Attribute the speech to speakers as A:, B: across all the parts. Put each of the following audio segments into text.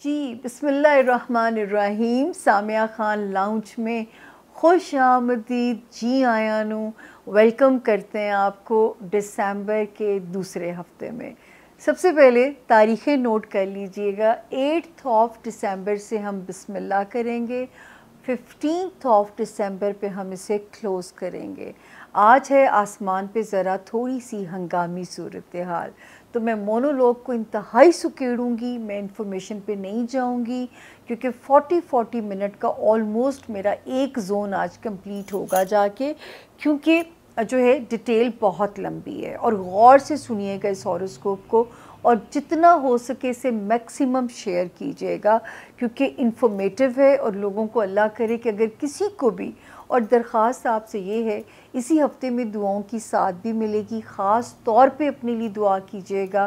A: जी बिस्मिल्लाहिर्रहमानिर्रहीम। सामिया ख़ान लाउंज में खुश आमदीद। जी आया नू वेलकम करते हैं आपको दिसंबर के दूसरे हफ्ते में। सबसे पहले तारीख़ें नोट कर लीजिएगा। 8 दिसंबर से हम बिस्मिल्लाह करेंगे, 15 दिसंबर पे हम इसे क्लोज़ करेंगे। आज है आसमान पे ज़रा थोड़ी सी हंगामी सूरत हाल, तो मैं मोनोलॉग को इंतहाई सुकेड़ूँगी। मैं इन्फॉर्मेशन पे नहीं जाऊँगी क्योंकि 40 मिनट का ऑलमोस्ट मेरा एक जोन आज कंप्लीट होगा जाके, क्योंकि जो है डिटेल बहुत लंबी है। और गौर से सुनिएगा इस हॉरोस्कोप को और जितना हो सके इसे मैक्सिमम शेयर कीजिएगा क्योंकि इन्फॉर्मेटिव है। और लोगों को अल्लाह करे कि अगर किसी को भी, और दरख्वास्त आपसे ये है, इसी हफ्ते में दुआओं की साथ भी मिलेगी। ख़ास तौर पे अपने लिए दुआ कीजिएगा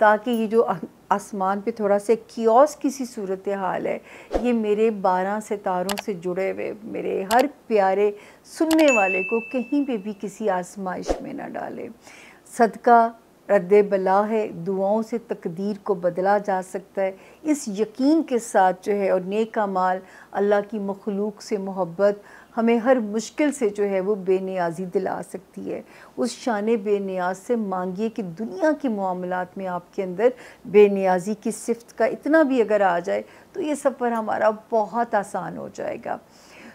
A: ताकि ये जो आसमान पे थोड़ा सा कियोस की सी सूरत हाल है, ये मेरे 12 सितारों से जुड़े हुए मेरे हर प्यारे सुनने वाले को कहीं पे भी किसी आजमाइश में ना डाले। सदका रद्दे बला है, दुआओं से तकदीर को बदला जा सकता है। इस यकीन के साथ जो है, और नेक अमाल, अल्लाह की मखलूक से मोहब्बत हमें हर मुश्किल से जो है वो बेनियाज़ी दिला सकती है। उस शान बेनियाज से मांगिए कि दुनिया के मामलात में आपके अंदर बेनियाज़ी की सिफ़त का इतना भी अगर आ जाए तो ये सफ़र हमारा बहुत आसान हो जाएगा।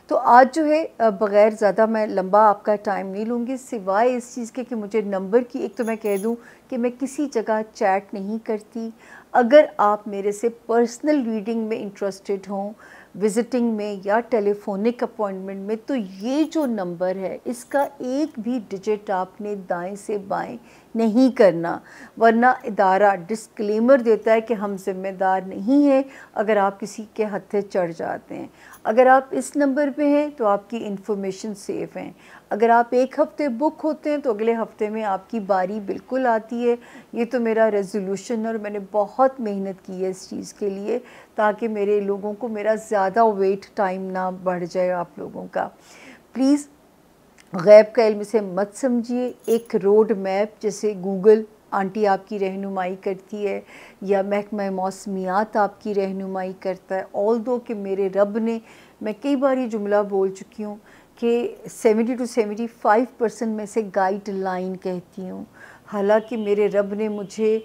A: तो आज जो है बग़ैर ज़्यादा मैं लंबा आपका टाइम नहीं लूँगी, सिवाय इस चीज़ के कि मुझे नंबर की एक तो मैं कह दूँ कि मैं किसी जगह चैट नहीं करती। अगर आप मेरे से पर्सनल रीडिंग में इंटरेस्टेड हों, विज़िटिंग में या टेलीफोनिक अपॉइंटमेंट में, तो ये जो नंबर है इसका एक भी डिजिट आपने दाएं से बाएं नहीं करना, वरना इदारा डिस्क्लेमर देता है कि हम ज़िम्मेदार नहीं हैं अगर आप किसी के हत्थे चढ़ जाते हैं। अगर आप इस नंबर पे हैं तो आपकी इन्फॉर्मेशन सेफ़ हैं। अगर आप एक हफ़्ते बुक होते हैं तो अगले हफ़्ते में आपकी बारी बिल्कुल आती है। ये तो मेरा रेज़ोल्यूशन, और मैंने बहुत मेहनत की है इस चीज़ के लिए ताकि मेरे लोगों को मेरा ज़्यादा वेट टाइम ना बढ़ जाए आप लोगों का। प्लीज़ गैब का इल्म से मत समझिए। एक रोड मैप जैसे गूगल आंटी आपकी रहनुमाई करती है या महकमा मौसमियात आपकी रहनुमाई करता है। ऑल दो कि मेरे रब ने, मैं कई बार ये जुमला बोल चुकी हूँ कि 70 to 75% में से गाइडलाइन कहती हूँ। हालांकि मेरे रब ने मुझे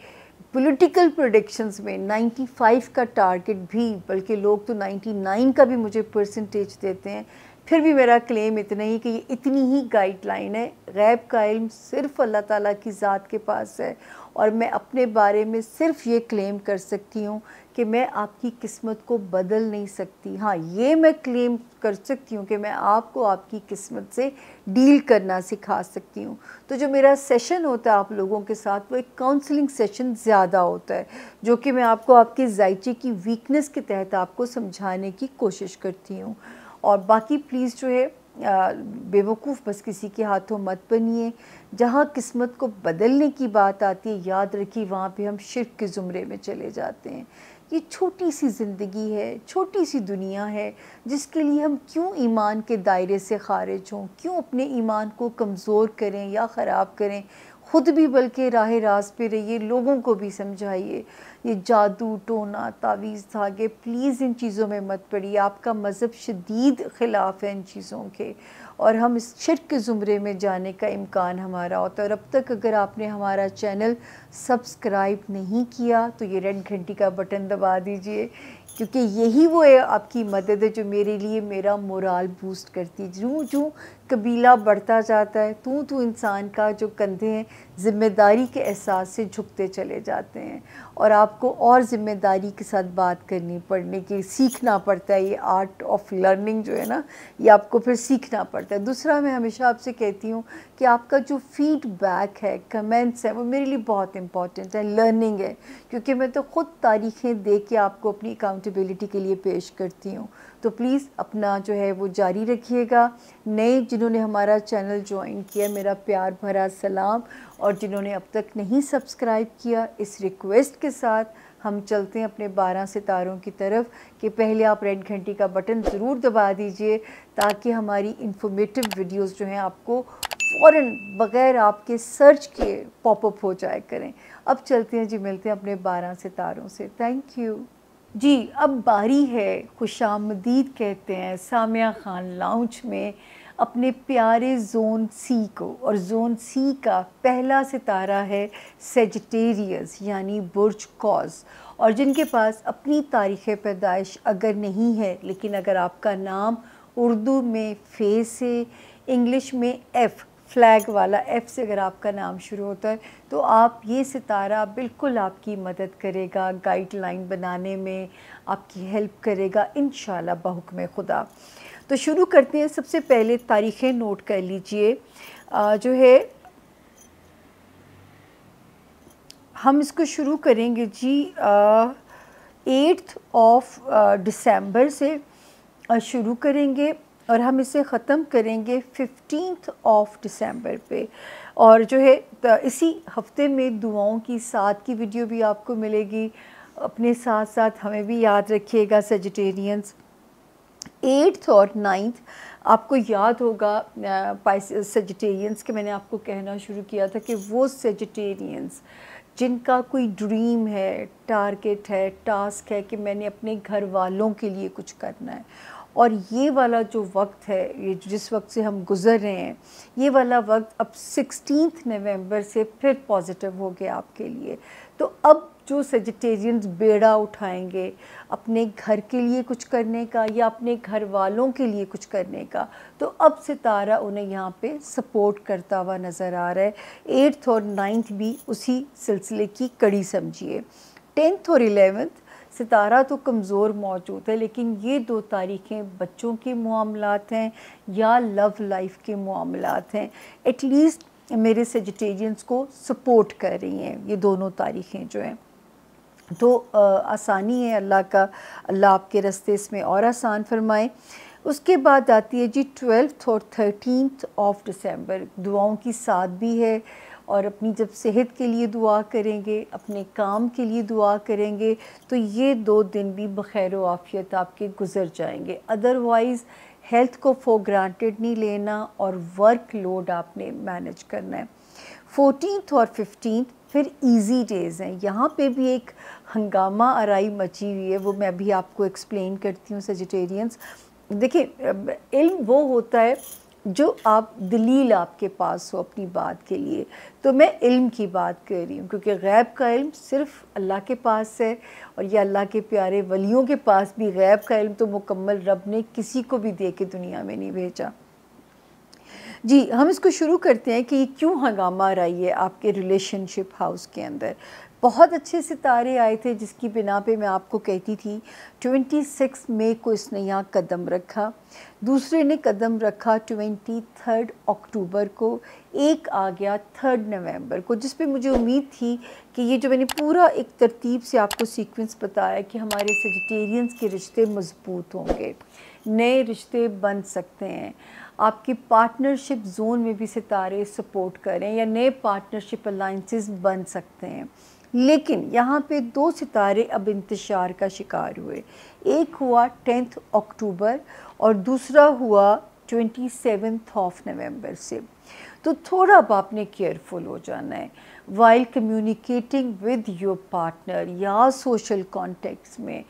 A: पॉलिटिकल प्रेडिक्शंस में 95 का टारगेट भी, बल्कि लोग तो 99 का भी मुझे परसेंटेज देते हैं, फिर भी मेरा क्लेम इतना ही कि ये इतनी ही गाइडलाइन है। गैब का इल्म सिर्फ़ अल्लाह ताला की ज़ात के पास है, और मैं अपने बारे में सिर्फ़ ये क्लेम कर सकती हूँ कि मैं आपकी किस्मत को बदल नहीं सकती। हाँ, ये मैं क्लेम कर सकती हूँ कि मैं आपको आपकी किस्मत से डील करना सिखा सकती हूँ। तो जो मेरा सेशन होता है आप लोगों के साथ, वो एक काउंसलिंग सेशन ज़्यादा होता है, जो कि मैं आपको आपके ज़ायचे की वीकनेस के तहत आपको समझाने की कोशिश करती हूँ। और बाकी प्लीज़ जो है बेवकूफ़ बस किसी के हाथों मत बनिए। जहाँ किस्मत को बदलने की बात आती है, याद रखिए वहाँ पे हम शिर्क के ज़ुमरे में चले जाते हैं। ये छोटी सी ज़िंदगी है, छोटी सी दुनिया है, जिसके लिए हम क्यों ईमान के दायरे से ख़ारिज हों, क्यों अपने ईमान को कमज़ोर करें या ख़राब करें। ख़ुद भी बल्कि राह रास्त पे रहिए, लोगों को भी समझाइए। ये जादू टोना तावीज़ धागे, प्लीज़ इन चीज़ों में मत पड़िए। आपका मज़हब शदीद ख़िलाफ़ है इन चीज़ों के, और हम इस शिर्क के ज़ुमरे में जाने का इम्कान हमारा होता है। और अब तक अगर आपने हमारा चैनल सब्सक्राइब नहीं किया तो ये रेड घंटी का बटन दबा दीजिए, क्योंकि यही वो है आपकी मदद है जो मेरे लिए मेरा मोराल बूस्ट करती है। जूँ जूँ कबीला बढ़ता जाता है, तू इंसान का जो कंधे हैं ज़िम्मेदारी के एहसास से झुकते चले जाते हैं, और आपको और ज़िम्मेदारी के साथ बात करनी पड़ने की सीखना पड़ता है। ये आर्ट ऑफ लर्निंग जो है ना, ये आपको फिर सीखना पड़ता है। दूसरा, मैं हमेशा आपसे कहती हूँ कि आपका जो फीडबैक है, कमेंट्स हैं, वो मेरे लिए बहुत इंपॉर्टेंट है, लर्निंग है, क्योंकि मैं तो ख़ुद तारीख़ें दे के आपको अपनी अकाउंटेबिलिटी के लिए पेश करती हूँ। तो प्लीज़ अपना जो है वो जारी रखिएगा। नए जिन्होंने हमारा चैनल ज्वाइन किया, मेरा प्यार भरा सलाम, और जिन्होंने अब तक नहीं सब्सक्राइब किया, इस रिक्वेस्ट के साथ हम चलते हैं अपने 12 सितारों की तरफ कि पहले आप रेड घंटी का बटन ज़रूर दबा दीजिए ताकि हमारी इन्फॉर्मेटिव वीडियोस जो हैं आपको फ़ौरन बग़ैर आपके सर्च के पॉपअप हो जाए करें। अब चलते हैं जी, मिलते हैं अपने 12 सितारों से। Thank you. जी, अब बारी है खुशामदीद कहते हैं सामिया खान लाउंज में अपने प्यारे ज़ोन सी को। और ज़ोन सी का पहला सितारा है सेजिटेरियस यानी बुर्ज कौस, और जिनके पास अपनी तारीख़ पैदाइश अगर नहीं है, लेकिन अगर आपका नाम उर्दू में फ़े से, इंग्लिश में एफ़, फ्लैग वाला एफ़ से अगर आपका नाम शुरू होता है, तो आप ये सितारा बिल्कुल आपकी मदद करेगा, गाइडलाइन बनाने में आपकी हेल्प करेगा इंशाल्लाह बहुक्म खुदा। तो शुरू करते हैं। सबसे पहले तारीख़ें नोट कर लीजिए। जो है हम इसको शुरू करेंगे जी 8 दिसंबर से शुरू करेंगे और हम इसे ख़त्म करेंगे 15 दिसंबर पे। और जो है इसी हफ्ते में दुआओं की साथ की वीडियो भी आपको मिलेगी। अपने साथ साथ हमें भी याद रखिएगा सेजिटेरियंस। 8 और 9 आपको याद होगा सेजिटेरियंस के मैंने आपको कहना शुरू किया था कि वो सेजिटेरियंस जिनका कोई ड्रीम है, टारगेट है, टास्क है कि मैंने अपने घर वालों के लिए कुछ करना है, और ये वाला जो वक्त है, ये जिस वक्त से हम गुज़र रहे हैं, ये वाला वक्त अब 16 नवंबर से फिर पॉजिटिव हो गया आपके लिए। तो अब जो सेजिटेरियंस बेड़ा उठाएंगे अपने घर के लिए कुछ करने का या अपने घर वालों के लिए कुछ करने का, तो अब सितारा उन्हें यहाँ पे सपोर्ट करता हुआ नज़र आ रहा है। 8 और 9 भी उसी सिलसिले की कड़ी समझिए। 10 और 11 सितारा तो कमज़ोर मौजूद है, लेकिन ये दो तारीख़ें बच्चों के मामलात हैं या लव लाइफ के मामलात हैं, एटलीस्ट मेरे सेजिटेरियंस को सपोर्ट कर रही हैं ये दोनों तारीख़ें जो हैं। तो आसानी है अल्लाह का, अल्लाह आपके रास्ते इसमें और आसान फरमाए। उसके बाद आती है जी 12 और 13 दिसंबर। दुआओं की साथ भी है, और अपनी जब सेहत के लिए दुआ करेंगे, अपने काम के लिए दुआ करेंगे, तो ये 2 दिन भी बखैर व आफ़ियत आपके गुज़र जाएंगे। अदरवाइज़ हेल्थ को फॉर ग्रांटेड नहीं लेना और वर्क लोड आपने मैनेज करना है। 14 और 15 फिर इजी डेज़ हैं। यहाँ पे भी एक हंगामा आराई मची हुई है, वो मैं भी आपको एक्सप्लेन करती हूँ। सेजिटेरियंस देखिए, इल्म वो होता है जो आप दलील आपके पास हो अपनी बात के लिए। तो मैं इल्म की बात कर रही हूँ, क्योंकि गैब का इल्म सिर्फ़ अल्लाह के पास है, और ये अल्लाह के प्यारे वलियों के पास भी गैब का इल्म तो मुकम्मल रब ने किसी को भी दे के दुनिया में नहीं भेजा। जी, हम इसको शुरू करते हैं कि क्यों हंगामा रही है आपके रिलेशनशिप हाउस के अंदर। बहुत अच्छे सितारे आए थे जिसकी बिना पे मैं आपको कहती थी 26 मई को इसने यहाँ कदम रखा, दूसरे ने कदम रखा 23 अक्टूबर को, एक आ गया 3 नवंबर को, जिस पे मुझे उम्मीद थी कि ये जो मैंने पूरा एक तरतीब से आपको सीक्वेंस बताया कि हमारे सेजिटेरियंस के रिश्ते मजबूत होंगे, नए रिश्ते बन सकते हैं, आपकी पार्टनरशिप जोन में भी सितारे सपोर्ट करें या नए पार्टनरशिप अलाइंसेस बन सकते हैं। लेकिन यहाँ पे 2 सितारे अब इंतशार का शिकार हुए। एक हुआ 10 अक्टूबर और दूसरा हुआ 27 नवंबर से। तो थोड़ा अब आपने केयरफुल हो जाना है while communicating with your partner या सोशल कॉन्टेक्स्ट में,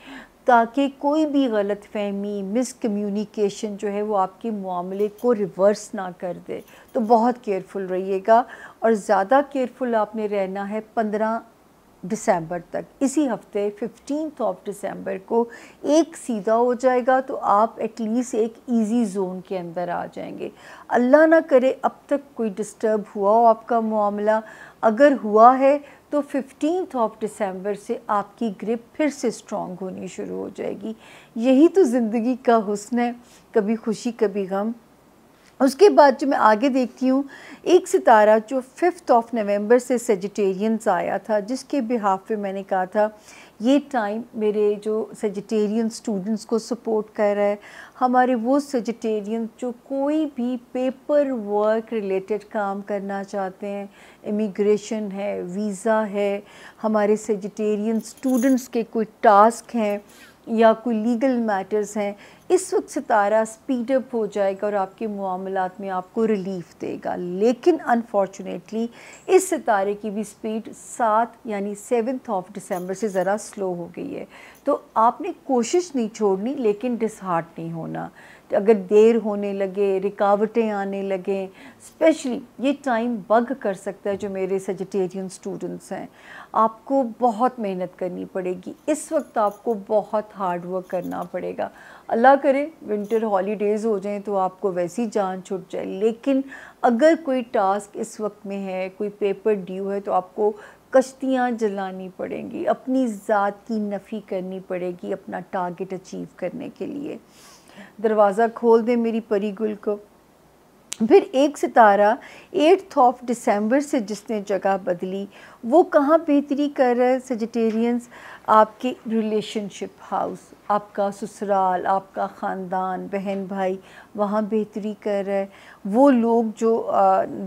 A: ताकि कोई भी गलतफहमी, मिसकम्युनिकेशन जो है वो आपके मामले को रिवर्स ना कर दे। तो बहुत केयरफुल रहिएगा, और ज़्यादा केयरफुल आपने रहना है 15 दिसंबर तक। इसी हफ्ते 15 दिसंबर को एक सीधा हो जाएगा, तो आप एटलीस्ट एक इजी जोन के अंदर आ जाएंगे। अल्लाह ना करे अब तक कोई डिस्टर्ब हुआ हो आपका मामला, अगर हुआ है तो 15 दिसंबर से आपकी ग्रिप फिर से स्ट्रॉन्ग होनी शुरू हो जाएगी। यही तो ज़िंदगी का हुस्न है, कभी खुशी कभी गम। उसके बाद जो मैं आगे देखती हूँ, एक सितारा जो 5 नवंबर से सेजिटेरियंस आया था, जिसके बिहाफ पे मैंने कहा था ये टाइम मेरे जो सेजिटेरियन स्टूडेंट्स को सपोर्ट कर रहा है, हमारे वो सेजिटेरियन जो कोई भी पेपर वर्क रिलेटेड काम करना चाहते हैं, इमिग्रेशन है, वीज़ा है, हमारे सेजिटेरियन स्टूडेंट्स के कोई टास्क हैं, या कोई लीगल मैटर्स हैं, इस वक्त सितारा स्पीड अप हो जाएगा और आपके मामलात में आपको रिलीफ देगा। लेकिन अनफॉर्चुनेटली इस सितारे की भी स्पीड 7 यानी 7 ऑफ दिसंबर से ज़रा स्लो हो गई है। तो आपने कोशिश नहीं छोड़नी, लेकिन डिसहार्ट नहीं होना। तो अगर देर होने लगे, रुकावटें आने लगें, स्पेशली ये टाइम बग कर सकता है जो मेरे सजिटेरियन स्टूडेंट्स हैं। आपको बहुत मेहनत करनी पड़ेगी, इस वक्त आपको बहुत हार्ड वर्क करना पड़ेगा। अल्लाह करे विंटर हॉलीडेज़ हो जाएं तो आपको वैसी जान छूट जाए, लेकिन अगर कोई टास्क इस वक्त में है, कोई पेपर ड्यू है, तो आपको कश्तियाँ जलानी पड़ेंगी, अपनी ज़ात की नफ़ी करनी पड़ेगी अपना टारगेट अचीव करने के लिए। दरवाज़ा खोल दे मेरी परी गुल को। फिर एक सितारा 8 ऑफ दिसंबर से जिसने जगह बदली, वो कहाँ बेहतरी कर रहा है सजिटेरियंस? आपके रिलेशनशिप हाउस, आपका ससुराल, आपका ख़ानदान, बहन भाई, वहाँ बेहतरी कर रहा है। वो लोग जो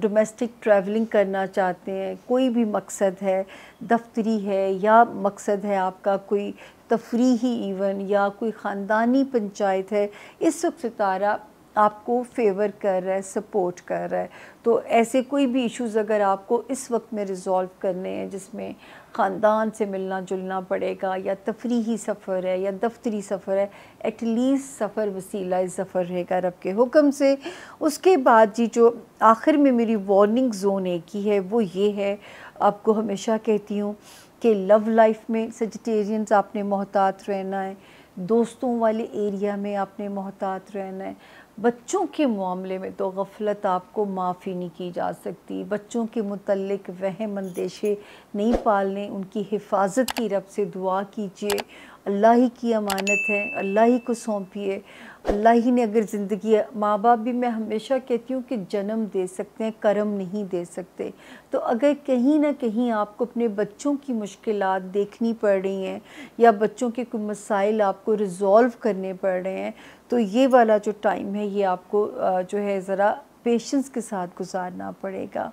A: डोमेस्टिक ट्रैवलिंग करना चाहते हैं, कोई भी मकसद है, दफ्तरी है या मकसद है आपका कोई तफरीही इवन या कोई ख़ानदानी पंचायत है, इस वक्त सितारा आपको फेवर कर रहा है, सपोर्ट कर रहा है। तो ऐसे कोई भी इश्यूज़ अगर आपको इस वक्त में रिज़ॉल्व करने हैं, जिसमें ख़ानदान से मिलना जुलना पड़ेगा, या तफरीही सफ़र है या दफ्तरी सफ़र है, एटलीस्ट सफ़र वसीला ज़फ़र रहेगा रब के हुक्म से। उसके बाद जी जो आखिर में मेरी वार्निंग ज़ोन एक ही है, वो ये है, आपको हमेशा कहती हूँ कि लव लाइफ में सजिटेरियंस आपने मोहतात रहना है, दोस्तों वाले एरिया में आपने मोहतात रहना है। बच्चों के मामले में तो गफलत आपको माफ़ी नहीं की जा सकती। बच्चों के मुतल्लिक वहम अंदेशे नहीं पालने, उनकी हिफाजत की रब से दुआ कीजिए। अल्लाह ही की अमानत है, अल्लाह ही को सौंपिए। अल्लाह ही ने अगर ज़िंदगी, माँ बाप भी मैं हमेशा कहती हूँ कि जन्म दे सकते हैं, करम नहीं दे सकते। तो अगर कहीं ना कहीं आपको अपने बच्चों की मुश्किलात देखनी पड़ रही हैं या बच्चों के कोई मसाइल आपको रिज़ॉल्व करने पड़ रहे हैं, तो ये वाला जो टाइम है ये आपको जो है ज़रा पेशेंस के साथ गुजारना पड़ेगा।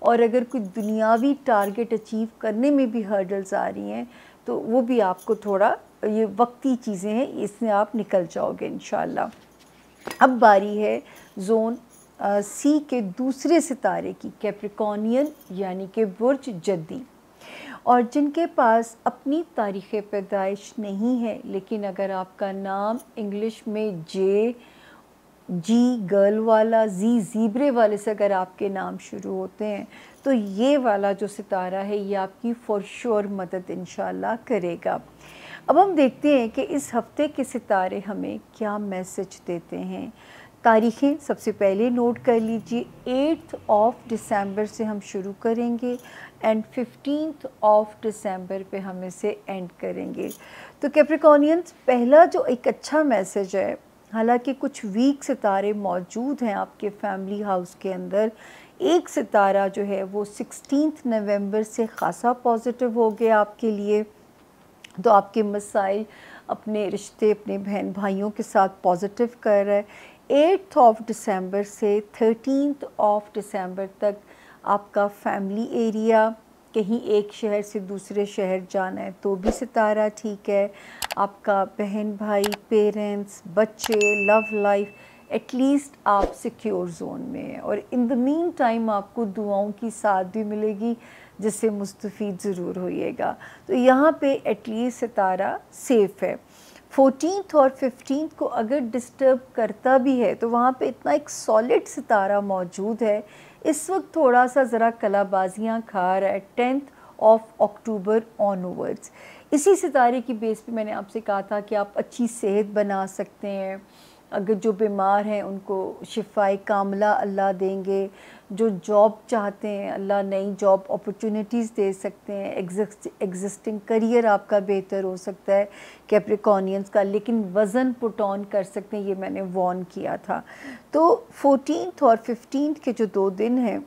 A: और अगर कोई दुनियावी टारगेट अचीव करने में भी हर्डल्स आ रही हैं, तो वो भी आपको थोड़ा, ये वक्ती चीज़ें हैं, इसमें आप निकल जाओगे इंशाल्लाह। अब बारी है जोन सी के दूसरे सितारे की, कैप्रिकॉर्नियन यानी कि बुर्ज जद्दी। और जिनके पास अपनी तारीख़ पैदाइश नहीं है, लेकिन अगर आपका नाम इंग्लिश में जी गर्ल वाला, जी ज़ीब्रे वाले से अगर आपके नाम शुरू होते हैं, तो ये वाला जो सितारा है ये आपकी फ़ॉर श्योर मदद इंशाल्लाह करेगा। अब हम देखते हैं कि इस हफ़्ते के सितारे हमें क्या मैसेज देते हैं। तारीख़ें सबसे पहले नोट कर लीजिए। 8 ऑफ दिसंबर से हम शुरू करेंगे एंड 15 ऑफ दिसंबर पे हम इसे एंड करेंगे। तो कैप्रिकॉर्नियंस, पहला जो एक अच्छा मैसेज है, हालांकि कुछ वीक सितारे मौजूद हैं आपके फैमिली हाउस के अंदर, एक सितारा जो है वो 16 नवंबर से ख़ासा पॉजिटिव हो गया आपके लिए। तो आपके मसाइल, अपने रिश्ते, अपने बहन भाइयों के साथ पॉजिटिव कर रहा है। 8 ऑफ दिसंबर से 13 ऑफ दिसंबर तक आपका फैमिली एरिया, कहीं एक शहर से दूसरे शहर जाना है तो भी सितारा ठीक है। आपका बहन भाई, पेरेंट्स, बच्चे, लव लाइफ, एटलीस्ट आप सिक्योर जोन में हैं। और इन द मीन टाइम आपको दुआओं की साथ भी मिलेगी, जिससे मुस्तफ़ीद ज़रूर होइएगा। तो यहाँ पे एटलीस्ट सितारा सेफ़ है। 14 और 15 को अगर डिस्टर्ब करता भी है तो वहाँ पे इतना एक सॉलिड सितारा मौजूद है, इस वक्त थोड़ा सा ज़रा कलाबाजियाँ खा रहा है 10 ऑफ अक्टूबर ऑनवर्ड्स। इसी सितारे की बेस पे मैंने आपसे कहा था कि आप अच्छी सेहत बना सकते हैं। अगर जो बीमार हैं उनको शिफाए कामला अल्लाह देंगे, जो जॉब चाहते हैं अल्लाह नई जॉब अपॉर्चुनिटीज़ दे सकते हैं, एग्जिस्टिंग करियर आपका बेहतर हो सकता है कैप्रिकॉर्नियंस का, लेकिन वज़न पुट ऑन कर सकते हैं, ये मैंने वार्न किया था। तो 14 और 15 के जो 2 दिन हैं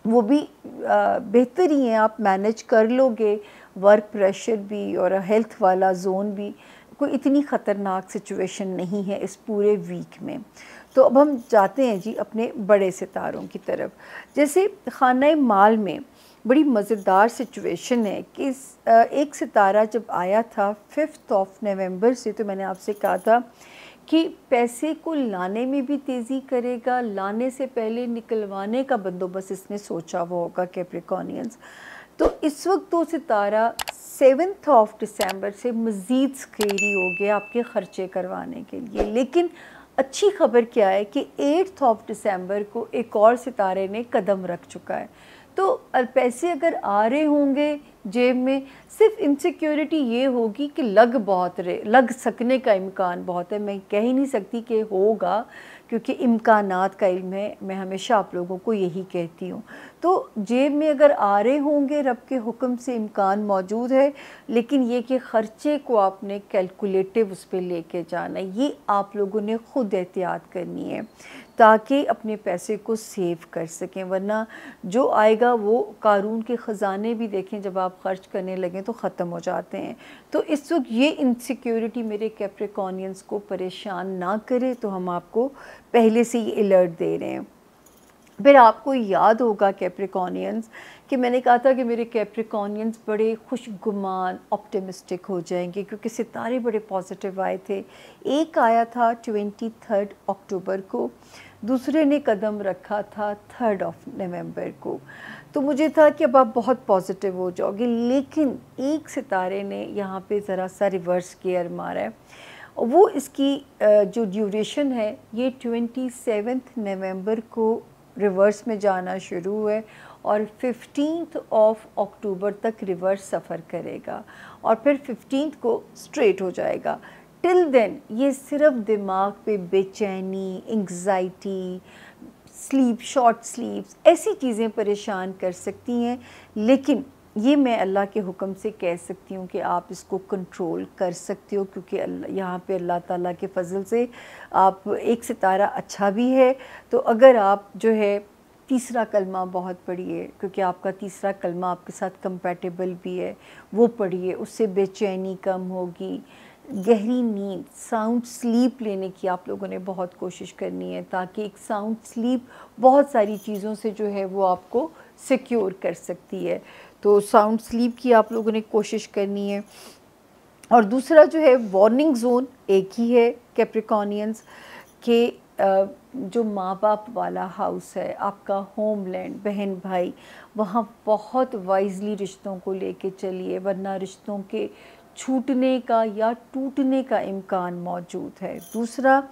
A: वो भी बेहतर ही हैं, आप मैनेज कर लोगे। वर्क प्रेशर भी और हेल्थ वाला जोन भी, कोई इतनी ख़तरनाक सिचुएशन नहीं है इस पूरे वीक में। तो अब हम जाते हैं जी अपने बड़े सितारों की तरफ। जैसे खाना माल में बड़ी मज़ेदार सिचुएशन है कि एक सितारा जब आया था 5 नवंबर से, तो मैंने आपसे कहा था कि पैसे को लाने में भी तेज़ी करेगा, लाने से पहले निकलवाने का बंदोबस्त इसने सोचा हुआ होगा कैप्रिकॉर्नियंस। तो इस वक्त तो सितारा 7 दिसंबर से मज़ीद स्केरी हो गया आपके ख़र्चे करवाने के लिए। लेकिन अच्छी खबर क्या है कि 8 दिसंबर को एक और सितारे ने कदम रख चुका है। तो पैसे अगर आ रहे होंगे जेब में, सिर्फ इनसिक्योरिटी ये होगी कि लग सकने का इम्कान बहुत है। मैं कह ही नहीं सकती कि होगा, क्योंकि इम्कानात का इल्म है, मैं हमेशा आप लोगों को यही कहती हूँ। तो जेब में अगर आ रहे होंगे, रब के हुक्म से इम्कान मौजूद है, लेकिन ये कि ख़र्चे को आपने कैलकुलेटिव उस पर लेके जाना है, ये आप लोगों ने ख़ुद एहतियात करनी है ताकि अपने पैसे को सेव कर सकें। वरना जो आएगा वो कारून के ख़जाने भी देखें, जब आप ख़र्च करने लगें तो ख़त्म हो जाते हैं। तो इस वक्त ये इनसिक्योरिटी मेरे कैप्रिकॉर्नियंस को परेशान ना करे, तो हम आपको पहले से ही अलर्ट दे रहे हैं। फिर आपको याद होगा कैप्रिकॉर्नियंस कि मैंने कहा था कि मेरे कैप्रिकॉर्नियंस बड़े खुशगुमान ऑप्टिमिस्टिक हो जाएंगे, क्योंकि सितारे बड़े पॉजिटिव आए थे। एक आया था 23 अक्टूबर को, दूसरे ने कदम रखा था 3 नवंबर को। तो मुझे था कि अब आप बहुत पॉजिटिव हो जाओगे, लेकिन एक सितारे ने यहाँ पे ज़रा सा रिवर्स गियर मारा है। वो इसकी जो ड्यूरेशन है ये 27 नवंबर को रिवर्स में जाना शुरू हुआ और 15 अक्टूबर तक रिवर्स सफ़र करेगा और फिर 15 को स्ट्रेट हो जाएगा। टिल देन ये सिर्फ दिमाग पे बेचैनी, एंग्जाइटी, शॉर्ट स्लीप्स, ऐसी चीज़ें परेशान कर सकती हैं। लेकिन ये मैं अल्लाह के हुक्म से कह सकती हूँ कि आप इसको कंट्रोल कर सकते हो, क्योंकि यहाँ पे अल्लाह ताला के फजल से आप एक सितारा अच्छा भी है। तो अगर आप जो है तीसरा कलमा बहुत पढ़िए, क्योंकि आपका तीसरा कलमा आपके साथ कंपैटिबल भी है, वो पढ़िए, उससे बेचैनी कम होगी। गहरी नींद, साउंड स्लीप लेने की आप लोगों ने बहुत कोशिश करनी है, ताकि एक साउंड स्लीप बहुत सारी चीज़ों से जो है वो आपको सिक्योर कर सकती है। तो साउंड स्लीप की आप लोगों ने कोशिश करनी है। और दूसरा जो है वार्निंग जोन एक ही है कैप्रिकॉर्नियंस के, जो माँ बाप वाला हाउस है, आपका होमलैंड, बहन भाई, वहाँ बहुत वाइजली रिश्तों को लेके चलिए, वरना रिश्तों के छूटने का या टूटने का इम्कान मौजूद है। दूसरा,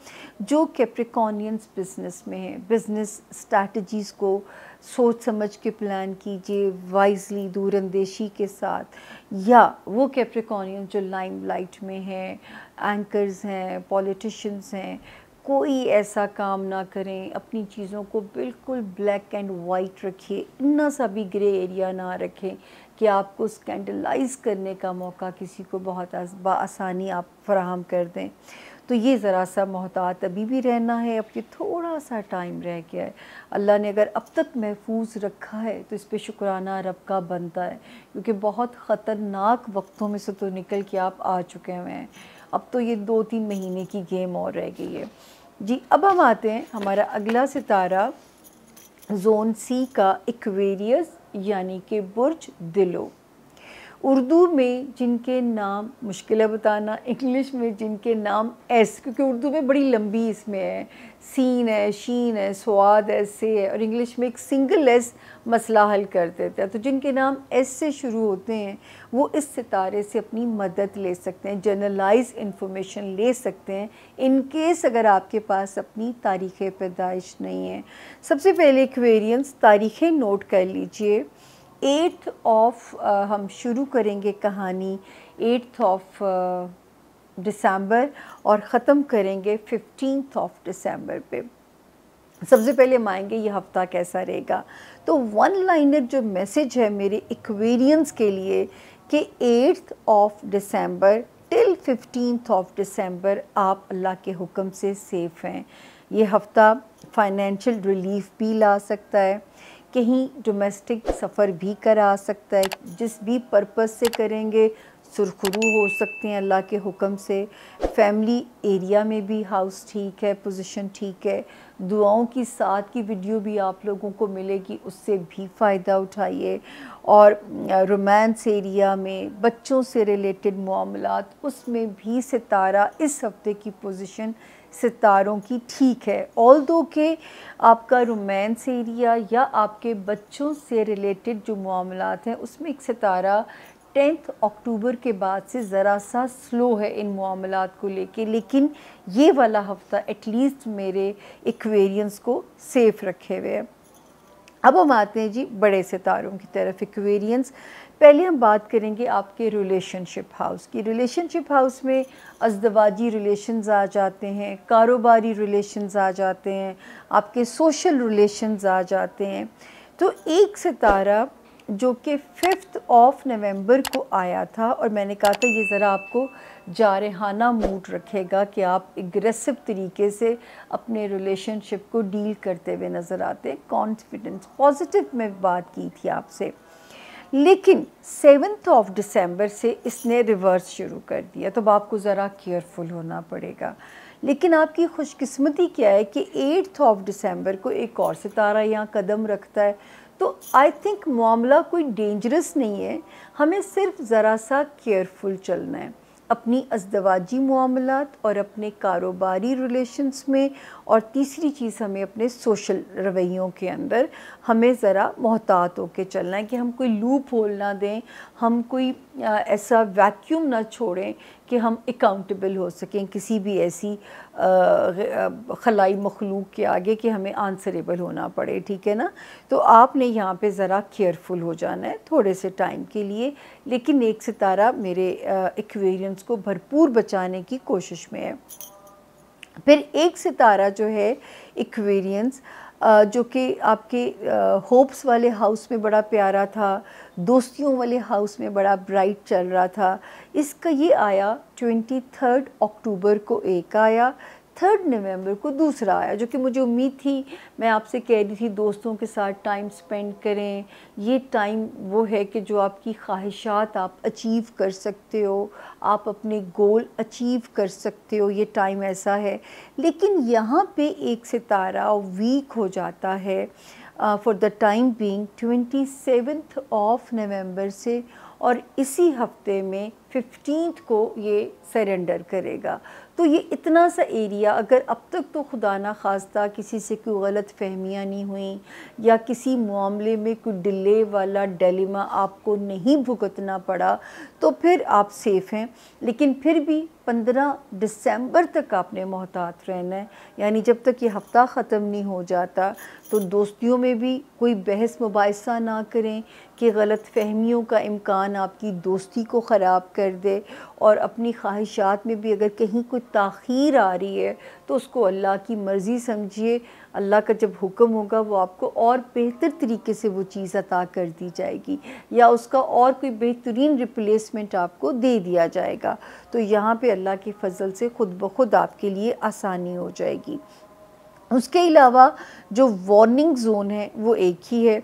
A: जो कैप्रिकॉर्नियंस बिज़नेस में है, बिज़नेस स्ट्रैटेजीज़ को सोच समझ के प्लान कीजिए, वाइजली, दूरअंदेशी के साथ। या वो कैप्रिकॉर्नियंस जो लाइमलाइट में हैं, एंकर्स हैं, पॉलिटिशियंस हैं, कोई ऐसा काम ना करें, अपनी चीज़ों को बिल्कुल ब्लैक एंड वाइट रखिए, इतना सा भी ग्रे एरिया ना रखें कि आपको स्कैंडलाइज करने का मौका किसी को बहुत आसानी आप फराहम कर दें। तो ये ज़रा सा मोहतात अभी भी रहना है, अब ये थोड़ा सा टाइम रह गया है। अल्लाह ने अगर अब तक महफूज रखा है तो इस पे शुक्राना रब का बनता है, क्योंकि बहुत ख़तरनाक वक्तों में से तो निकल के आप आ चुके हुए हैं। अब तो ये 2-3 महीने की गेम और रह गई है जी। अब हम आते हैं हमारा अगला सितारा जोन सी का एक्वेरियस, यानी कि बुर्ज दिलो। उर्दू में जिनके नाम मुश्किल है बताना, इंग्लिश में जिनके नाम एस, क्योंकि उर्दू में बड़ी लंबी इसमें है, सीन है, शीन है, स्वाद है, से है, और इंग्लिश में एक सिंगल एस मसला हल कर देता है। तो जिनके नाम एस से शुरू होते हैं वो इस सितारे से अपनी मदद ले सकते हैं, जनरलाइज इन्फॉर्मेशन ले सकते हैं, इन केस अगर आपके पास अपनी तारीख़ पैदाइश नहीं है। सबसे पहले एक्वेरियंस तारीख़ें नोट कर लीजिए। 8 हम शुरू करेंगे कहानी 8 दिसंबर और ख़त्म करेंगे 15 दिसंबर पे। सबसे पहले हम आएंगे ये हफ़्ता कैसा रहेगा। तो वन लाइनर जो मैसेज है मेरे एक्वेरियंस के लिए कि 8 दिसंबर टिल 15 दिसंबर आप अल्लाह के हुक्म से सेफ़ हैं। ये हफ़्ता फाइनेंशियल रिलीफ भी ला सकता है, कहीं डोमेस्टिक सफ़र भी करा सकता है, जिस भी पर्पस से करेंगे सुरखरू हो सकते हैं अल्लाह के हुक्म से। फैमिली एरिया में भी हाउस ठीक है, पोजीशन ठीक है। दुआओं की साथ की वीडियो भी आप लोगों को मिलेगी, उससे भी फ़ायदा उठाइए। और रोमांस एरिया में बच्चों से रिलेटेड मामलात, उसमें भी सितारा इस हफ्ते की पोजीशन सितारों की ठीक है। ऑल्दो के आपका रोमांस एरिया या आपके बच्चों से रिलेटेड जो मामलात हैं उसमें एक सितारा 10 अक्टूबर के बाद से ज़रा सा स्लो है इन मामलात को लेके, लेकिन ये वाला हफ्ता एटलीस्ट मेरे एक्वेरियंस को सेफ़ रखे हुए है। अब हम आते हैं जी बड़े सितारों की तरफ, एक्वेरियंस। पहले हम बात करेंगे आपके रिलेशनशिप हाउस की। रिलेशनशिप हाउस में अज़दवाजी रिलेशंस आ जाते हैं, कारोबारी रिलेशंस आ जाते हैं, आपके सोशल रिलेशंस आ जाते हैं। तो एक सितारा जो कि 5 नवंबर को आया था, और मैंने कहा था ये ज़रा आपको जारहाना मूड रखेगा कि आप एग्रेसिव तरीके से अपने रिलेशनशिप को डील करते हुए नज़र आते हैं। कॉन्फिडेंस पॉजिटिव में बात की थी आपसे, लेकिन 7 दिसंबर से इसने रिवर्स शुरू कर दिया, तो अब आपको ज़रा केयरफुल होना पड़ेगा। लेकिन आपकी खुशकिस्मती क्या है कि 8 दिसंबर को एक और सितारा यहाँ कदम रखता है। तो आई थिंक मामला कोई डेंजरस नहीं है, हमें सिर्फ ज़रा सा केयरफुल चलना है अपनी अज़दवाजी मामलात और अपने कारोबारी रिलेशंस में। और तीसरी चीज़, हमें अपने सोशल रवैयों के अंदर हमें ज़रा मोहतात होकर चलना है कि हम कोई लूप होल ना दें, हम कोई ऐसा वैक्यूम ना छोड़ें कि हम अकाउंटेबल हो सकें किसी भी ऐसी खलाई मखलूक के आगे कि हमें आंसरेबल होना पड़े, ठीक है ना। तो आपने यहाँ पे ज़रा केयरफुल हो जाना है थोड़े से टाइम के लिए, लेकिन एक सितारा मेरे एक्वेरियंस को भरपूर बचाने की कोशिश में है। फिर एक सितारा जो है एक्वेरियंस, जो कि आपके होप्स वाले हाउस में बड़ा प्यारा था, दोस्तियों वाले हाउस में बड़ा ब्राइट चल रहा था, इसका ये आया 23 अक्टूबर को एक आया, 3 नवंबर को दूसरा आया, जो कि मुझे उम्मीद थी, मैं आपसे कह रही थी दोस्तों के साथ टाइम स्पेंड करें। ये टाइम वो है कि जो आपकी ख्वाहिशात आप अचीव कर सकते हो, आप अपने गोल अचीव कर सकते हो, ये टाइम ऐसा है। लेकिन यहाँ पे एक सितारा वीक हो जाता है फॉर द टाइम बीइंग 27 नवंबर से, और इसी हफ्ते में 15 को ये सरेंडर करेगा। तो ये इतना सा एरिया, अगर अब तक तो खुदा ना खास्ता किसी से कोई गलत फहमियाँ नहीं हुई या किसी मामले में कोई डिले वाला डिलेमा आपको नहीं भुगतना पड़ा, तो फिर आप सेफ़ हैं। लेकिन फिर भी 15 दिसंबर तक आपने मोहतात रहना है, यानी जब तक ये हफ़्ता ख़त्म नहीं हो जाता। तो दोस्तियों में भी कोई बहस मुबाहिसा ना करें कि गलत फहमियों का इम्कान आपकी दोस्ती को ख़राब कर दे, और अपनी ख्वाहिशात में भी अगर कहीं कोई ताख़ीर आ रही है तो उसको अल्लाह की मर्ज़ी समझिए। अल्लाह का जब हुक्म होगा वो आपको और बेहतर तरीके से वो चीज़ अता कर दी जाएगी, या उसका और कोई बेहतरीन रिप्लेसमेंट आपको दे दिया जाएगा। तो यहाँ पे अल्लाह के फ़ज़ल से ख़ुद ब खुद आपके लिए आसानी हो जाएगी। उसके अलावा जो वार्निंग ज़ोन है वो एक ही है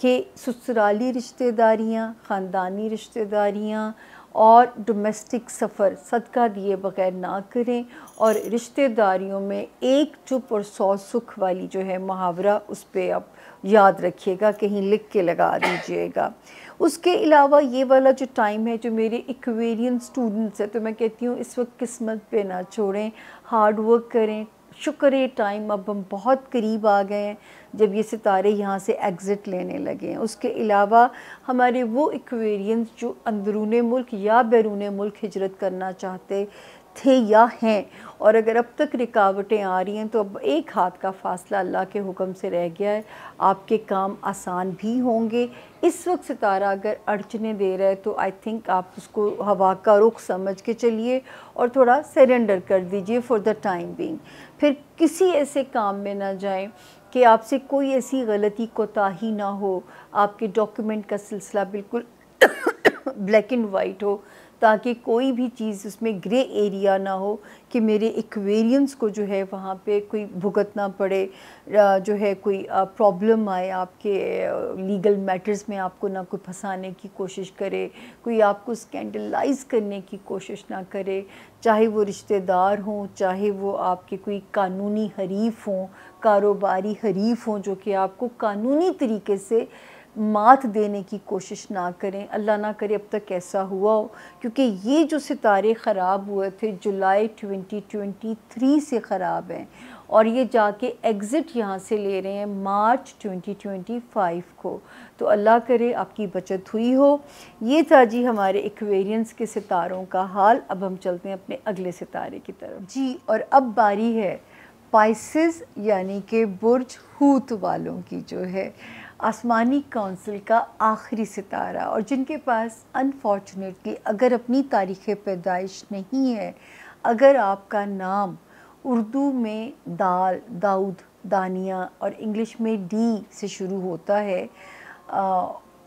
A: कि ससुराली रिश्तेदारियाँ, ख़ानदानी रिश्तेदारियाँ और डोमेस्टिक सफ़र सदका दिए बग़ैर ना करें, और रिश्तेदारियों में एक चुप और 100 सुख वाली जो है मुहावरा, उस पर आप याद रखिएगा, कहीं लिख के लगा दीजिएगा। उसके अलावा ये वाला जो टाइम है, जो मेरे एक्वेरियन स्टूडेंट्स हैं, तो मैं कहती हूँ इस वक्त किस्मत पे ना छोड़ें, हार्ड वर्क करें। शुक्र है टाइम अब हम बहुत करीब आ गए हैं जब ये सितारे यहाँ से एग्ज़िट लेने लगे हैं। उसके अलावा हमारे वो एक्वेरियंस जो अंदरूने मुल्क या बैरूने मुल्क हिजरत करना चाहते थे या हैं, और अगर अब तक रुकावटें आ रही हैं, तो अब एक हाथ का फ़ासला अल्लाह के हुक्म से रह गया है, आपके काम आसान भी होंगे। इस वक्त सितारा अगर अड़चने दे रहा है तो आई थिंक आप उसको हवा का रुख समझ के चलिए और थोड़ा सरेंडर कर दीजिए फॉर द टाइम बीइंग। फिर किसी ऐसे काम में ना जाएं कि आपसे कोई ऐसी गलती कोताही ना हो, आपके डॉक्यूमेंट का सिलसिला बिल्कुल ब्लैक एंड वाइट हो, ताकि कोई भी चीज़ उसमें ग्रे एरिया ना हो कि मेरे एक्वेरियंस को जो है वहाँ पे कोई भुगतना पड़े, जो है कोई प्रॉब्लम आए, आपके लीगल मैटर्स में आपको ना कोई फंसाने की कोशिश करे, कोई आपको स्कैंडलाइज करने की कोशिश ना करे, चाहे वो रिश्तेदार हों, चाहे वो आपके कोई कानूनी हरीफ हों, कारोबारी हरीफ हों, जो कि आपको कानूनी तरीके से मात देने की कोशिश ना करें। अल्लाह ना करे अब तक ऐसा हुआ हो, क्योंकि ये जो सितारे ख़राब हुए थे जुलाई 2023 से ख़राब हैं और ये जाके एग्ज़िट यहाँ से ले रहे हैं मार्च 2025 को। तो अल्लाह करे आपकी बचत हुई हो। ये था जी हमारे एक्वेरियंस के सितारों का हाल। अब हम चलते हैं अपने अगले सितारे की तरफ जी। और अब बारी है पाइसेस यानी कि बुर्ज हूत वालों की, जो है आसमानी काउंसिल का आखिरी सितारा, और जिनके पास अनफॉर्चुनेटली अगर अपनी तारीख़ पैदाइश नहीं है, अगर आपका नाम उर्दू में दाल, दाऊद, दानिया और इंग्लिश में डी से शुरू होता है,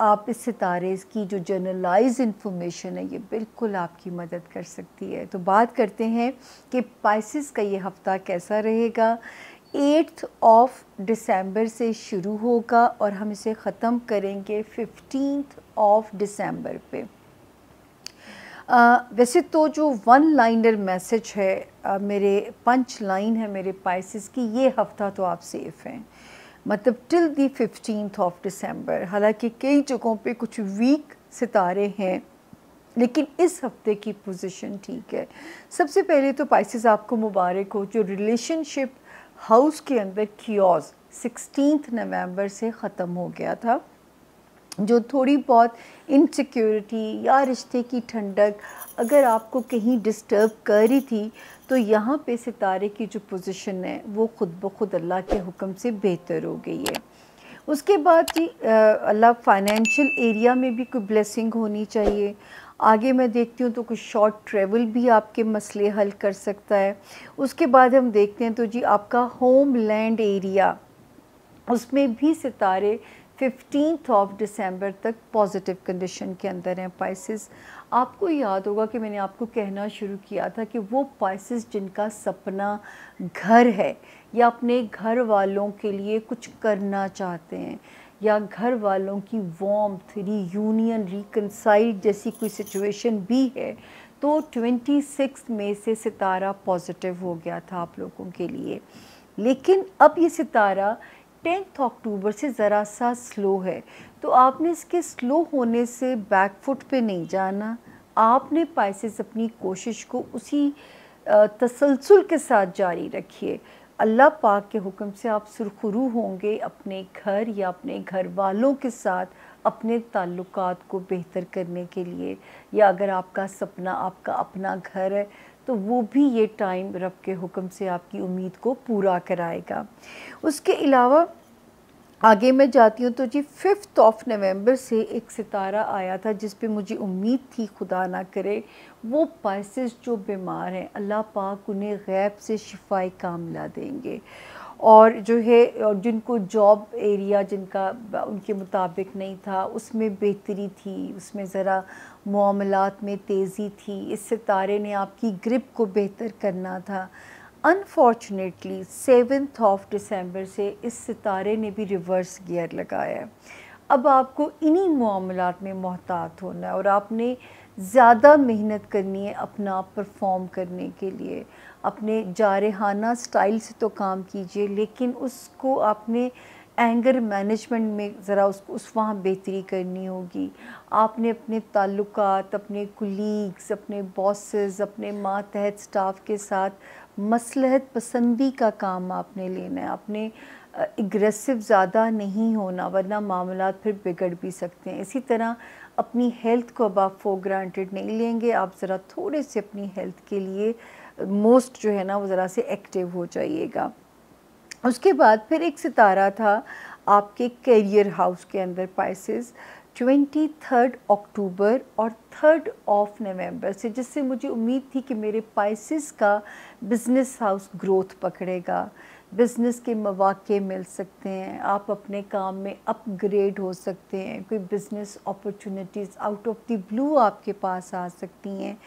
A: आप इस सितारे की जो जनरलाइज इन्फॉर्मेशन है ये बिल्कुल आपकी मदद कर सकती है। तो बात करते हैं कि पाइसेस का ये हफ़्ता कैसा रहेगा। 8 दिसंबर से शुरू होगा और हम इसे ख़त्म करेंगे 15 दिसंबर पे। वैसे तो जो वन लाइनर मैसेज है, मेरे पंच लाइन है मेरे पाइसेस की, ये हफ़्ता तो आप सेफ़ हैं, मतलब टिल दी 15 दिसंबर। हालांकि कई जगहों पे कुछ वीक सितारे हैं, लेकिन इस हफ्ते की पोजीशन ठीक है। सबसे पहले तो पाइसेस आपको मुबारक हो, जो रिलेशनशिप हाउस के अंदर कियोस 16 नवंबर से ख़त्म हो गया था, जो थोड़ी बहुत इनसिक्योरिटी या रिश्ते की ठंडक अगर आपको कहीं डिस्टर्ब कर रही थी, तो यहाँ पे सितारे की जो पोजीशन है वो ख़ुद ब खुद अल्लाह के हुक्म से बेहतर हो गई है। उसके बाद जी अल्लाह फाइनेंशियल एरिया में भी कोई ब्लेसिंग होनी चाहिए। आगे मैं देखती हूँ तो कुछ शॉर्ट ट्रैवल भी आपके मसले हल कर सकता है। उसके बाद हम देखते हैं तो जी आपका होम लैंड एरिया, उसमें भी सितारे 15 दिसंबर तक पॉजिटिव कंडीशन के अंदर हैं पाइसेस। आपको याद होगा कि मैंने आपको कहना शुरू किया था कि वो पाइसेस जिनका सपना घर है या अपने घर वालों के लिए कुछ करना चाहते हैं, या घर वालों की वार्मथ, रीयूनियन, रिकनसाइल जैसी कोई सिचुएशन भी है, तो 26 मई से सितारा पॉजिटिव हो गया था आप लोगों के लिए। लेकिन अब ये सितारा 10 अक्टूबर से ज़रा सा स्लो है, तो आपने इसके स्लो होने से बैकफुट पे नहीं जाना। आपने पाइसेस अपनी कोशिश को उसी तसलसल के साथ जारी रखिए। अल्लाह पाक के हुक्म से आप सुरखरू होंगे अपने घर या अपने घर वालों के साथ अपने ताल्लुकात को बेहतर करने के लिए, या अगर आपका सपना आपका अपना घर है तो वो भी ये टाइम रब के हुक्म से आपकी उम्मीद को पूरा कराएगा। उसके अलावा आगे मैं जाती हूँ तो जी 5 नवंबर से एक सितारा आया था जिस पे मुझे उम्मीद थी खुदा ना करे वो पाइसेस जो बीमार हैं अल्लाह पाक उन्हें गैब से शिफाई कामिला देंगे, और जो है और जिनको जॉब एरिया जिनका उनके मुताबिक नहीं था उसमें बेहतरी थी, उसमें ज़रा मामलात में तेज़ी थी। इस सितारे ने आपकी ग्रिप को बेहतर करना था। अनफॉर्चुनेटली 7 दिसंबर से इस सितारे ने भी रिवर्स गियर लगाया है। अब आपको इन्हीं मामलात में मोहतात होना है और आपने ज़्यादा मेहनत करनी है अपना परफॉर्म करने के लिए। अपने जारहाना स्टाइल से तो काम कीजिए, लेकिन उसको आपने एंगर मैनेजमेंट में ज़रा उस वहाँ बेहतरी करनी होगी। आपने अपने ताल्लुकात, अपने कुलीग्स, अपने बॉसेस, अपने मातहत स्टाफ के साथ मसलहत पसंदी का काम आपने लेना है। आपने एग्रेसिव ज़्यादा नहीं होना, वरना मामलात फिर बिगड़ भी सकते हैं। इसी तरह अपनी हेल्थ को अब आप फॉर ग्रांटेड नहीं लेंगे। आप ज़रा थोड़े से अपनी हेल्थ के लिए मोस्ट जो है ना वो ज़रा से एक्टिव हो जाइएगा। उसके बाद फिर एक सितारा था आपके करियर हाउस के अंदर पाइसेस 23 अक्टूबर और 3 नवंबर से, जिससे मुझे उम्मीद थी कि मेरे पाइसेस का बिज़नेस हाउस ग्रोथ पकड़ेगा। बिज़नेस के मौक़े मिल सकते हैं, आप अपने काम में अपग्रेड हो सकते हैं, कोई business opportunities out of the blue आपके पास आ सकती हैं।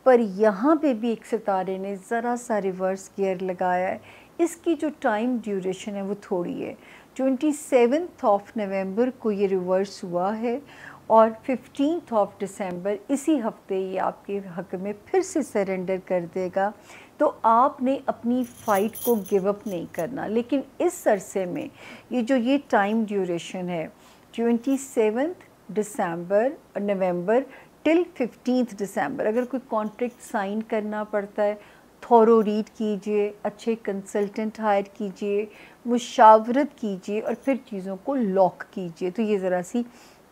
A: पर यहाँ पे भी एक सितारे ने ज़रा सा रिवर्स गियर लगाया है। इसकी जो टाइम ड्यूरेशन है वो थोड़ी है। 27 ऑफ नवंबर को ये रिवर्स हुआ है और 15 ऑफ दिसंबर इसी हफ्ते ये आपके हक़ में फिर से सरेंडर कर देगा। तो आपने अपनी फ़ाइट को गिव अप नहीं करना। लेकिन इस अरसे में ये टाइम ड्यूरेशन है 27 दिसंबर और नवंबर टिल 15 दिसंबर, अगर कोई कॉन्ट्रैक्ट साइन करना पड़ता है, थॉरो रीड कीजिए, अच्छे कंसल्टेंट हायर कीजिए, मुशावरत कीजिए और फिर चीज़ों को लॉक कीजिए। तो ये ज़रा सी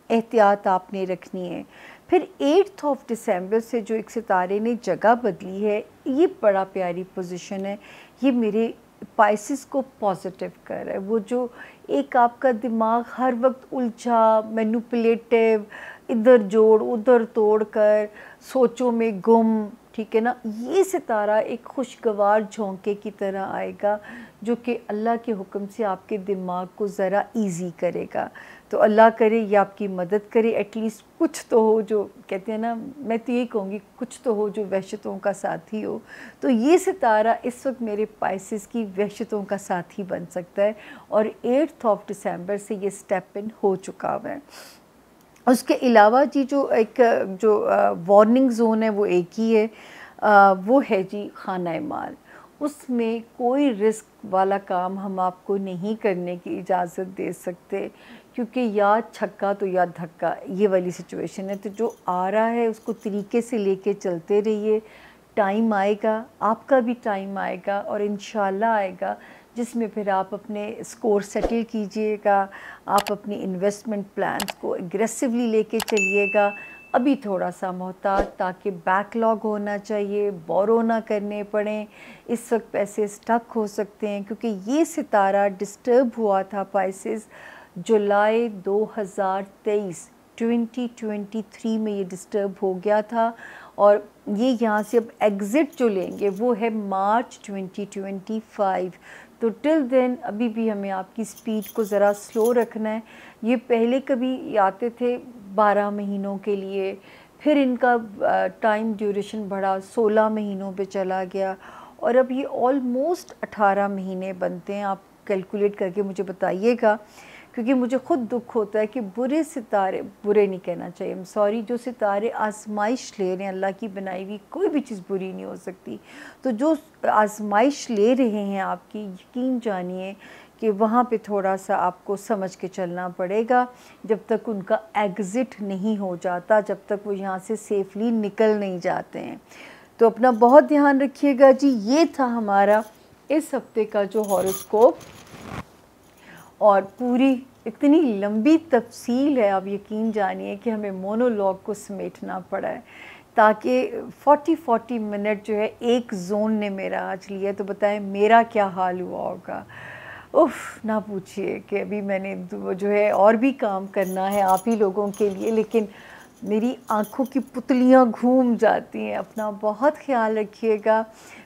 A: एहतियात आपने रखनी है। फिर 8 ऑफ दिसंबर से जो एक सितारे ने जगह बदली है, ये बड़ा प्यारी पोजीशन है। ये मेरे पाइसेस को पॉजिटिव कर रहा है। वो जो एक आपका दिमाग हर वक्त उलझा, मैनिपुलेटिव, इधर जोड़ उधर तोड़ कर सोचों में गुम, ठीक है ना, ये सितारा एक खुशगवार झोंके की तरह आएगा जो कि अल्लाह के हुक्म से आपके दिमाग को ज़रा इजी करेगा। तो अल्लाह करे ये आपकी मदद करे, एटलीस्ट कुछ तो हो, जो कहते हैं ना, मैं तो यही कहूँगी कुछ तो हो जो वहशतों का साथी हो। तो ये सितारा इस वक्त मेरे पाइसेस की वहशतों का साथी बन सकता है और 8 ऑफ दिसंबर से ये स्टेप इन हो चुका हुआ है। उसके अलावा जी जो वार्निंग ज़ोन है वो एक ही है, वो है जी खाना माल। उसमें कोई रिस्क वाला काम हम आपको नहीं करने की इजाज़त दे सकते, क्योंकि या छक्का तो या धक्का, ये वाली सिचुएशन है। तो जो आ रहा है उसको तरीके से लेके चलते रहिए। टाइम आएगा, आपका भी टाइम आएगा और इंशाल्लाह आएगा, जिसमें फिर आप अपने स्कोर सेटल कीजिएगा, आप अपनी इन्वेस्टमेंट प्लान्स को एग्रेसिवली लेके चलिएगा। अभी थोड़ा सा मोहतात, ताकि बैकलॉग होना चाहिए, बोरो ना करने पड़ें। इस वक्त पैसे स्टक हो सकते हैं क्योंकि ये सितारा डिस्टर्ब हुआ था पाइसेस जुलाई 2023 में ये डिस्टर्ब हो गया था और ये यहाँ से अब एग्ज़िट जो लेंगे वो है मार्च 2025। तो टिल देन अभी भी हमें आपकी स्पीड को ज़रा स्लो रखना है। ये पहले कभी आते थे 12 महीनों के लिए, फिर इनका टाइम ड्यूरेशन बढ़ा 16 महीनों पे चला गया और अब ये ऑलमोस्ट 18 महीने बनते हैं। आप कैलकुलेट करके मुझे बताइएगा, क्योंकि मुझे ख़ुद दुख होता है कि बुरे सितारे, बुरे नहीं कहना चाहिए, I'm सॉरी, जो सितारे आजमाइश ले रहे हैं, अल्लाह की बनाई हुई कोई भी चीज़ बुरी नहीं हो सकती। तो जो आजमाइश ले रहे हैं आपकी, यकीन जानिए कि वहाँ पे थोड़ा सा आपको समझ के चलना पड़ेगा। जब तक उनका एग्ज़िट नहीं हो जाता, जब तक वो यहाँ से सेफली निकल नहीं जाते हैं। तो अपना बहुत ध्यान रखिएगा जी। ये था हमारा इस हफ्ते का जो हॉरोस्कोप, और पूरी इतनी लंबी तफसील है, आप यकीन जानिए कि हमें मोनोलॉग को समेटना पड़ा है, ताकि 40 मिनट जो है एक जोन ने मेरा आज लिया। तो बताएं मेरा क्या हाल हुआ होगा। उफ़, ना पूछिए कि अभी मैंने जो है और भी काम करना है आप ही लोगों के लिए, लेकिन मेरी आँखों की पुतलियाँ घूम जाती हैं। अपना बहुत ख्याल रखिएगा।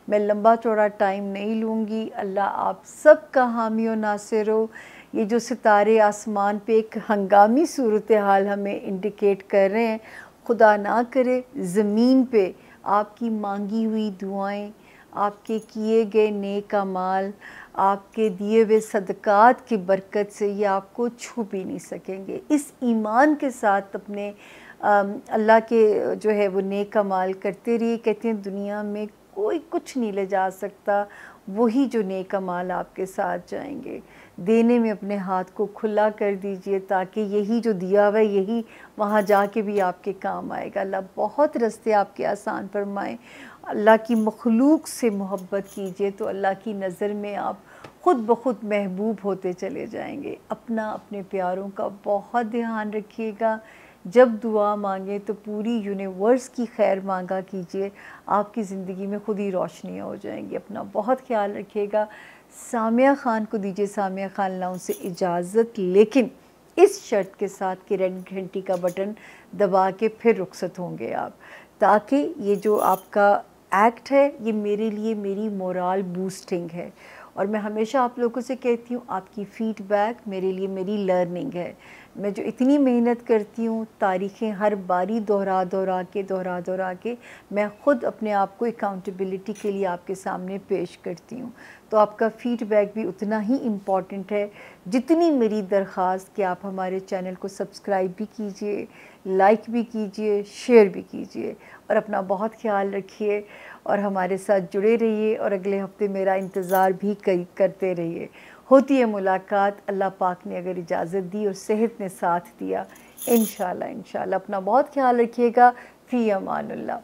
A: मैं लंबा चौड़ा टाइम नहीं लूँगी। अल्लाह आप सब का हामी और नासिर हो। ये जो सितारे आसमान पे एक हंगामी सूरत हाल हमें इंडिकेट कर रहे हैं, खुदा ना करे ज़मीन पे आपकी मांगी हुई दुआएं, आपके किए गए नेक अमाल, आपके दिए हुए सदक़ात की बरकत से ये आपको छू भी नहीं सकेंगे। इस ईमान के साथ अपने अल्लाह के जो है वो नेक अमाल करते रहिए। कहते हैं दुनिया में कोई कुछ नहीं ले जा सकता, वही जो नेक अमाल आपके साथ जाएंगे। देने में अपने हाथ को खुला कर दीजिए, ताकि यही जो दिया हुआ है यही वहाँ जाके भी आपके काम आएगा। अल्लाह बहुत रास्ते आपके आसान फरमाएं। अल्लाह की मखलूक से मोहब्बत कीजिए तो अल्लाह की नज़र में आप ख़ुद ब खुद महबूब होते चले जाएंगे। अपना, अपने प्यारों का बहुत ध्यान रखिएगा। जब दुआ मांगे तो पूरी यूनिवर्स की खैर मांगा कीजिए, आपकी ज़िंदगी में खुद ही रोशनियाँ हो जाएंगी। अपना बहुत ख्याल रखिएगा। सामिया ख़ान को दीजिए सामिया ख़ान लाउंज से इजाज़त, लेकिन इस शर्त के साथ कि रेड घंटी का बटन दबा के फिर रुखसत होंगे आप, ताकि ये जो आपका एक्ट है ये मेरे लिए मेरी मोरल बूस्टिंग है और मैं हमेशा आप लोगों से कहती हूँ, आपकी फ़ीडबैक मेरे लिए मेरी लर्निंग है। मैं जो इतनी मेहनत करती हूँ, तारीख़ें हर बारी दोहरा दोहरा के मैं ख़ुद अपने आप को अकाउंटेबिलिटी के लिए आपके सामने पेश करती हूँ। तो आपका फ़ीडबैक भी उतना ही इम्पॉर्टेंट है जितनी मेरी दरख्वास्त कि आप हमारे चैनल को सब्सक्राइब भी कीजिए, लाइक भी कीजिए, शेयर भी कीजिए और अपना बहुत ख्याल रखिए और हमारे साथ जुड़े रहिए और अगले हफ्ते मेरा इंतज़ार भी करते रहिए। होती है मुलाकात, अल्लाह पाक ने अगर इजाज़त दी और सेहत ने साथ दिया, इंशाल्लाह। अपना बहुत ख्याल रखिएगा। फ़ी अमानुल्लाह।